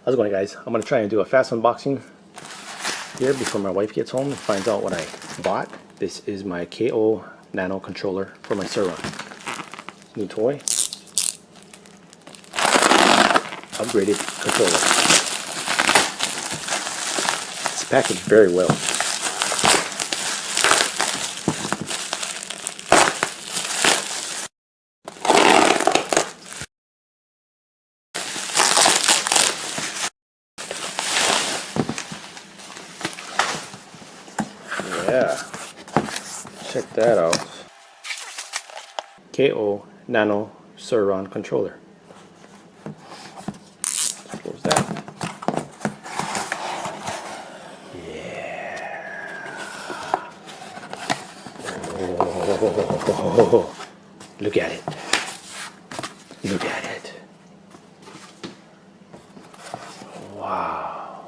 How's it going, guys? I'm going to try and do a fast unboxing here before my wife gets home and finds out what I bought. This is my KO Nano controller for my SUR-RON. New toy. Upgraded controller. It's packaged very well. Yeah, check that out. KO Nano SUR-RON controller. Let's close that. Yeah. Oh, look at it. Look at it. Wow.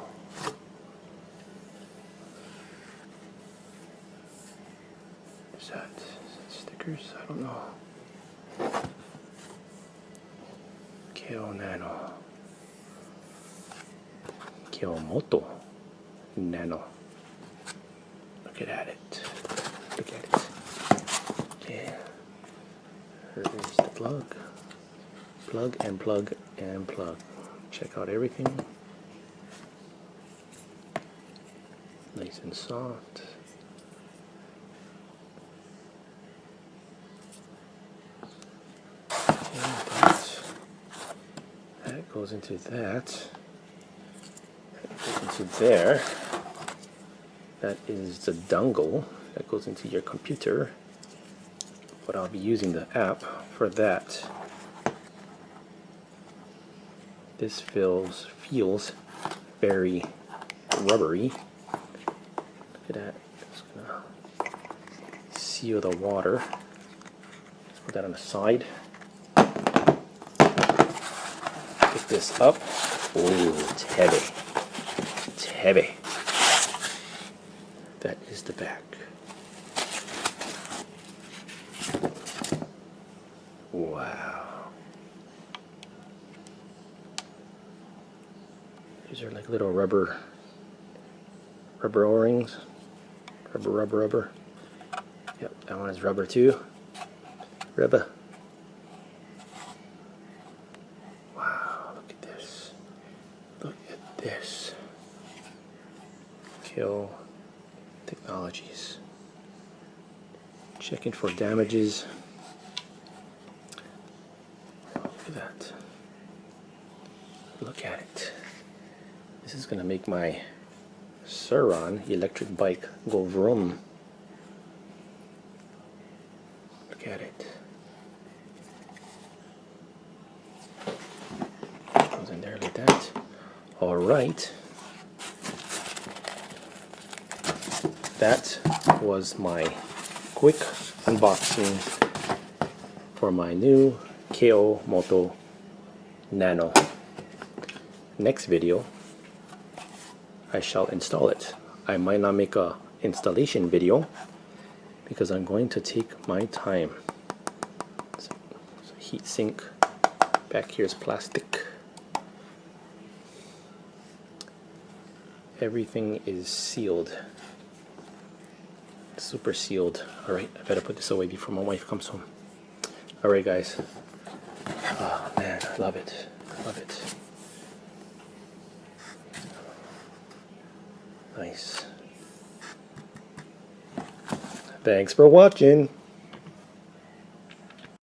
Is that stickers? I don't know. KO Nano. KO Nano. Look at it. Look at it. Yeah. Here is the plug. Plug and plug and plug. Check out everything. Nice and soft. That goes into that. That goes into there. That is the dongle that goes into your computer. But I'll be using the app for that. This feels very rubbery. Look at that. Just gonna seal the water. Let's put that on the side. Pick this up. Oh, it's heavy. It's heavy. That is the back. Wow. These are like little rubber O-rings. Rubber. Yep, that one is rubber too. Rubber. Wow, look at this. Look at this. KO Technologies. Checking for damages. Look at that. Look at it. This is going to make my SUR-RON electric bike go vroom. Look at it. Goes in there like that. Alright. That was my quick unboxing for my new KO Nano. Next video, I shall install it. I might not make a installation video because I'm going to take my time. So heat sink. Back here is plastic. Everything is sealed. Super sealed. Alright, I better put this away before my wife comes home. Alright, guys. Oh man, I love it. I love it. Nice. Thanks for watching.